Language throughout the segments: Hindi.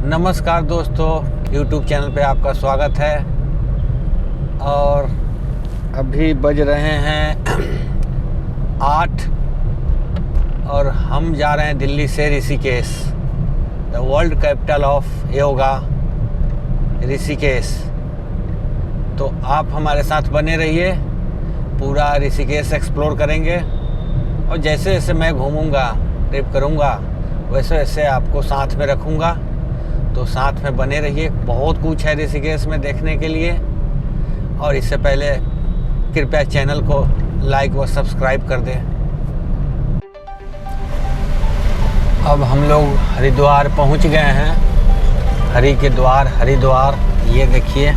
नमस्कार दोस्तों, YouTube चैनल पे आपका स्वागत है। और अभी बज रहे हैं 8 और हम जा रहे हैं दिल्ली से Rishikesh, the world capital of yoga Rishikesh. तो आप हमारे साथ बने रहिए, पूरा ऋषिकेश एक्सप्लोर करेंगे और जैसे जैसे मैं घूमूंगा, ट्रिप करूंगा, वैसे वैसे आपको साथ में रखूंगा। तो साथ में बने रहिए, बहुत कुछ है ऋषिकेश में देखने के लिए। और इससे पहले कृपया चैनल को लाइक व सब्सक्राइब कर दें। अब हम लोग हरिद्वार पहुंच गए हैं। हरि के द्वार हरिद्वार, ये देखिए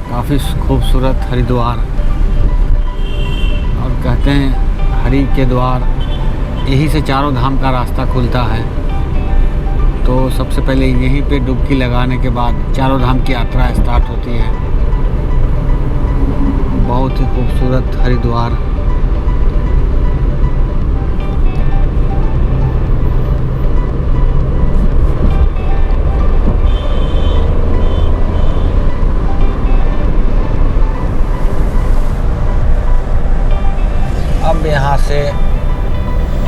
काफ़ी खूबसूरत हरिद्वार। और कहते हैं हरि के द्वार, यहीं से चारों धाम का रास्ता खुलता है। तो सबसे पहले यहीं पे डुबकी लगाने के बाद चारों धाम की यात्रा स्टार्ट होती है। बहुत ही खूबसूरत हरिद्वार। अब यहाँ से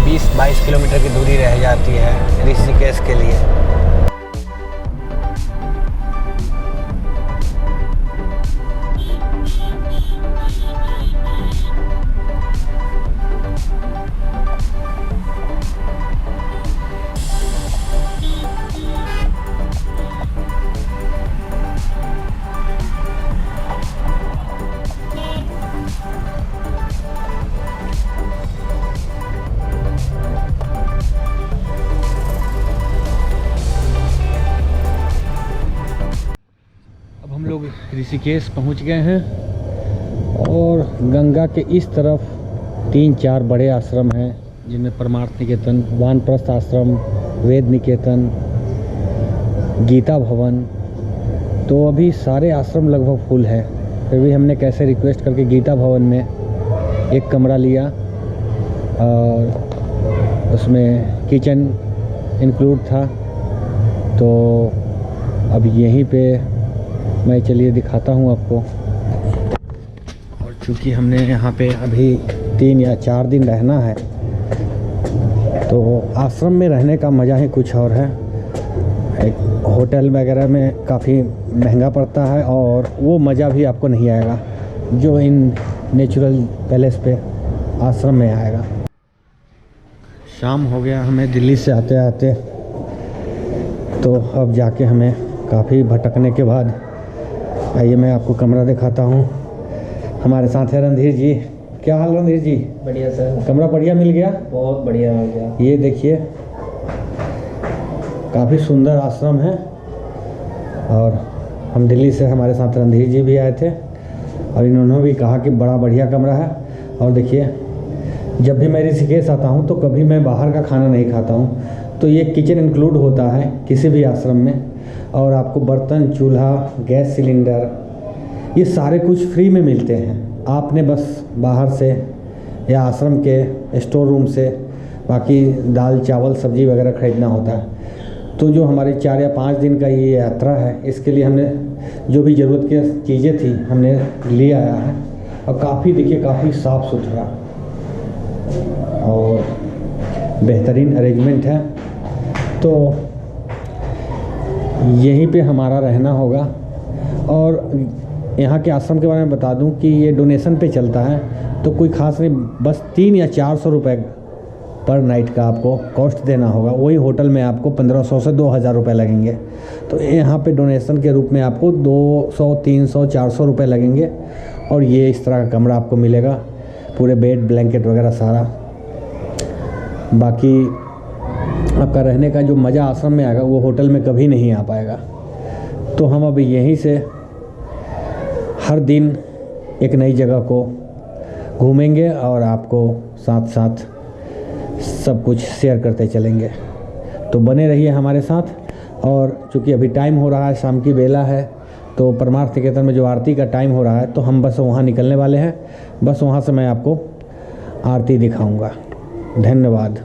20-22 किलोमीटर की दूरी रह जाती है ऋषिकेश के लिए। हम लोग ऋषिकेश पहुंच गए हैं और गंगा के इस तरफ 3-4 बड़े आश्रम हैं, जिनमें परमार्थ निकेतन, वानप्रस्थ आश्रम, वेद निकेतन, गीता भवन। तो अभी सारे आश्रम लगभग फुल है। फिर भी हमने कैसे रिक्वेस्ट करके गीता भवन में एक कमरा लिया और उसमें किचन इंक्लूड था। तो अब यहीं पे मैं चलिए दिखाता हूँ आपको। और चूँकि हमने यहाँ पे अभी 3 या 4 दिन रहना है, तो आश्रम में रहने का मज़ा ही कुछ और है। एक होटल वगैरह में काफ़ी महंगा पड़ता है और वो मज़ा भी आपको नहीं आएगा जो इन नेचुरल पैलेस पे आश्रम में आएगा। शाम हो गया हमें दिल्ली से आते आते। तो अब जाके हमें काफ़ी भटकने के बाद, आइए मैं आपको कमरा दिखाता हूँ। हमारे साथ है रणधीर जी। क्या हाल रणधीर जी? बढ़िया सर। कमरा बढ़िया मिल गया? बहुत बढ़िया हो गया। ये देखिए काफ़ी सुंदर आश्रम है। और हम दिल्ली से, हमारे साथ रणधीर जी भी आए थे और इन्होंने भी कहा कि बड़ा बढ़िया कमरा है। और देखिए, जब भी मैं ऋषिकेश आता हूँ तो कभी मैं बाहर का खाना नहीं खाता हूँ। तो ये किचन इंक्लूड होता है किसी भी आश्रम में। और आपको बर्तन, चूल्हा, गैस सिलेंडर, ये सारे कुछ फ्री में मिलते हैं। आपने बस बाहर से या आश्रम के स्टोर रूम से बाकी दाल, चावल, सब्जी वगैरह ख़रीदना होता है। तो जो हमारी 4 या 5 दिन का ये यात्रा है, इसके लिए हमने जो भी ज़रूरत की चीज़ें थी हमने ले आया है। और काफ़ी देखिए, काफ़ी साफ़ सुथरा और बेहतरीन अरेंजमेंट है। तो यहीं पे हमारा रहना होगा। और यहाँ के आश्रम के बारे में बता दूं कि ये डोनेशन पे चलता है, तो कोई ख़ास नहीं, बस 3 या 400 रुपये पर नाइट का आपको कॉस्ट देना होगा। वही होटल में आपको 1500 से 2000 रुपये लगेंगे। तो यहाँ पे डोनेशन के रूप में आपको 200, 300, 400 रुपये लगेंगे। और ये इस तरह का कमरा आपको मिलेगा, पूरे बेड, ब्लैंकेट वगैरह सारा। बाकी आपका रहने का जो मज़ा आश्रम में आएगा वो होटल में कभी नहीं आ पाएगा। तो हम अभी यहीं से हर दिन एक नई जगह को घूमेंगे और आपको साथ साथ सब कुछ शेयर करते चलेंगे। तो बने रहिए हमारे साथ। और चूँकि अभी टाइम हो रहा है, शाम की बेला है, तो परमार्थ निकेतन में जो आरती का टाइम हो रहा है, तो हम बस वहाँ निकलने वाले हैं। बस वहाँ से मैं आपको आरती दिखाऊंगा। धन्यवाद।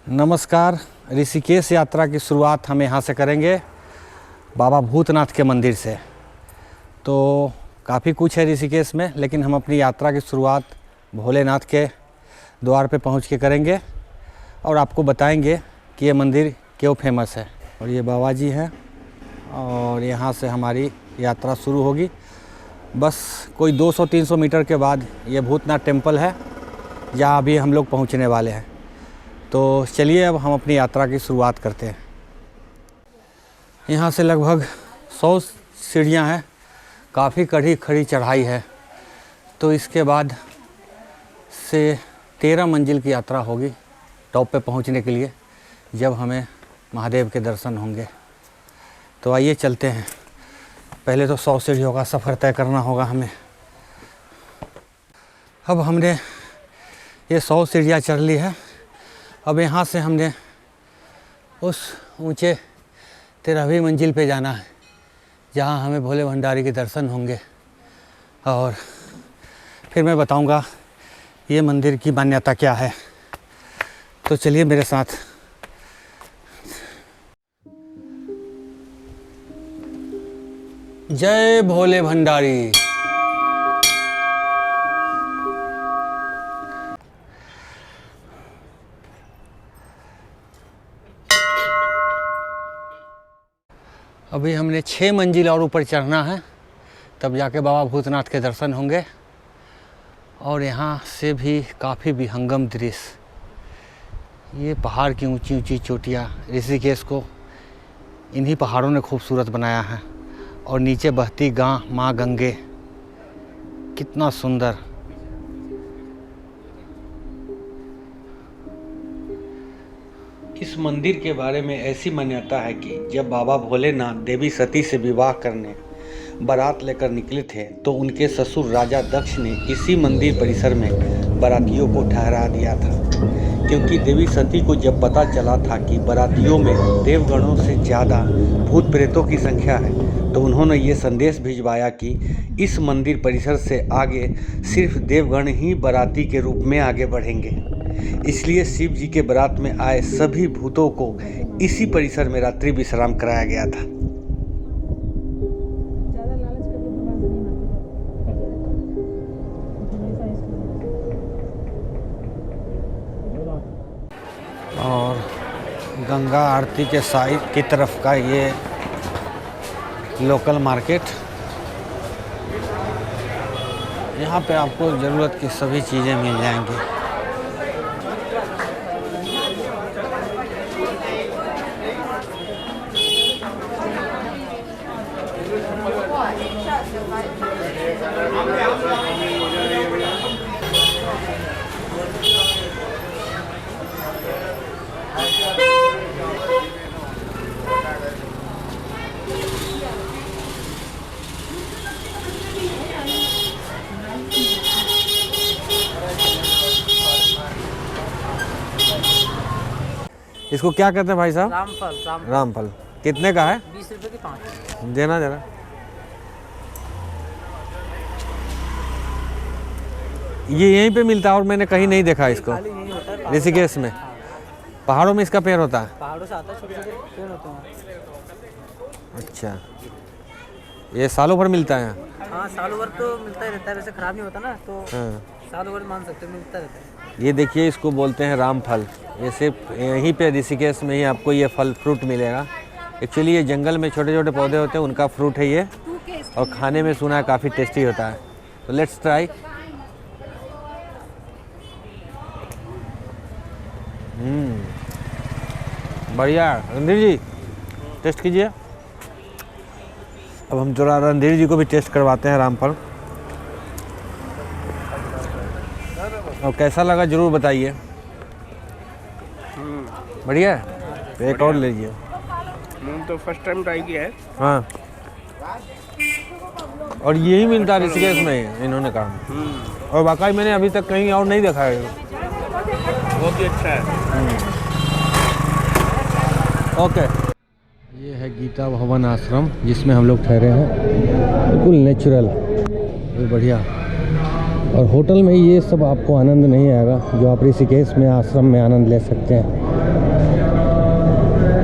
नमस्कार। ऋषिकेश यात्रा की शुरुआत हम यहाँ से करेंगे बाबा भूतनाथ के मंदिर से। तो काफ़ी कुछ है ऋषिकेश में, लेकिन हम अपनी यात्रा की शुरुआत भोलेनाथ के द्वार पे पहुँच के करेंगे और आपको बताएंगे कि ये मंदिर क्यों फेमस है। और ये बाबा जी हैं और यहाँ से हमारी यात्रा शुरू होगी। बस कोई 200-300 मीटर के बाद ये भूतनाथ टेम्पल है, जहाँ अभी हम लोग पहुँचने वाले हैं। तो चलिए अब हम अपनी यात्रा की शुरुआत करते हैं। यहाँ से लगभग 100 सीढ़ियाँ हैं, काफ़ी खड़ी चढ़ाई है। तो इसके बाद से 13 मंजिल की यात्रा होगी टॉप पे पहुँचने के लिए, जब हमें महादेव के दर्शन होंगे। तो आइए चलते हैं। पहले तो 100 सीढ़ियों का सफ़र तय करना होगा हमें। अब हमने ये 100 सीढ़ियाँ चढ़ ली है। अब यहाँ से हमने उस ऊंचे 13वीं मंजिल पे जाना है, जहाँ हमें भोले भंडारी के दर्शन होंगे। और फिर मैं बताऊंगा ये मंदिर की मान्यता क्या है। तो चलिए मेरे साथ। जय भोले भंडारी। अभी हमने 6 मंजिल और ऊपर चढ़ना है, तब जाके बाबा भूतनाथ के दर्शन होंगे। और यहाँ से भी काफ़ी विहंगम दृश्य, ये पहाड़ की ऊंची ऊंची चोटियाँ, ऋषिकेश को इन्हीं पहाड़ों ने खूबसूरत बनाया है। और नीचे बहती माँ गंगे, कितना सुंदर। इस मंदिर के बारे में ऐसी मान्यता है कि जब बाबा भोलेनाथ देवी सती से विवाह करने बारात लेकर निकले थे, तो उनके ससुर राजा दक्ष ने इसी मंदिर परिसर में बारातियों को ठहरा दिया था। क्योंकि देवी सती को जब पता चला था कि बारातियों में देवगणों से ज़्यादा भूत प्रेतों की संख्या है, तो उन्होंने ये संदेश भिजवाया कि इस मंदिर परिसर से आगे सिर्फ देवगण ही बाराती के रूप में आगे बढ़ेंगे। इसलिए शिव जी के बारात में आए सभी भूतों को इसी परिसर में रात्रि विश्राम कराया गया था। और गंगा आरती के साइड की तरफ का ये लोकल मार्केट, यहाँ पे आपको ज़रूरत की सभी चीज़ें मिल जाएंगी। इसको क्या कहते हैं भाई साहब? रामफल। रामफल। कितने का है? 20 रुपए की 5। देना जरा। ये यहीं पे मिलता है और मैंने कहीं नहीं देखा इसको। खाली यही होता है ऋषिकेश में। पहाड़ों में इसका पेड़ होता है? पहाड़ों से आता है, छोटे छोटे पेड़ होते हैं। अच्छा, ये सालों भर मिलता है यहाँ? हाँ, सालों भर तो मिलता ही रहता है, वैसे खराब नहीं होता ना, तो हाँ। सालों भर मान सकते हो, मिलता रहता है। ये देखिए, इसको बोलते हैं रामफल। ये सिर्फ यहीं पे ऋषिकेश में ही आपको ये फल फ्रूट मिलेगा। एक्चुअली ये जंगल में छोटे छोटे पौधे होते हैं, उनका फ्रूट है ये, और खाने में सुना है काफ़ी टेस्टी होता है। तो लेट्स ट्राई। बढ़िया। रणधीर जी टेस्ट कीजिए। अब हम जरा रणधीर जी को भी टेस्ट करवाते हैं रामफल, और कैसा लगा जरूर बताइए। बढ़िया है, तो एक और लीजिए। मैंने तो फर्स्ट टाइम ट्राई किया है। हाँ, और यही मिलता है ऋषिकेश में, इन्होंने कहा। और वाकई मैंने अभी तक कहीं और नहीं देखा है। बहुत ही अच्छा है। ओके। ये है गीता भवन आश्रम, जिसमें हम लोग ठहरे हैं। बिल्कुल नेचुरल, ये बढ़िया। और होटल में ये सब आपको आनंद नहीं आएगा जो आप ऋषिकेश में आश्रम में आनंद ले सकते हैं।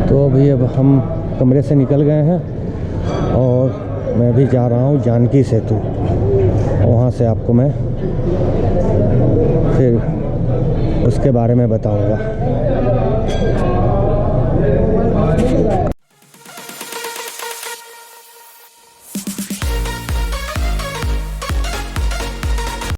तो अभी अब हम कमरे से निकल गए हैं और मैं भी जा रहा हूँ जानकी सेतु। वहाँ से आपको मैं फिर उसके बारे में बताऊँगा।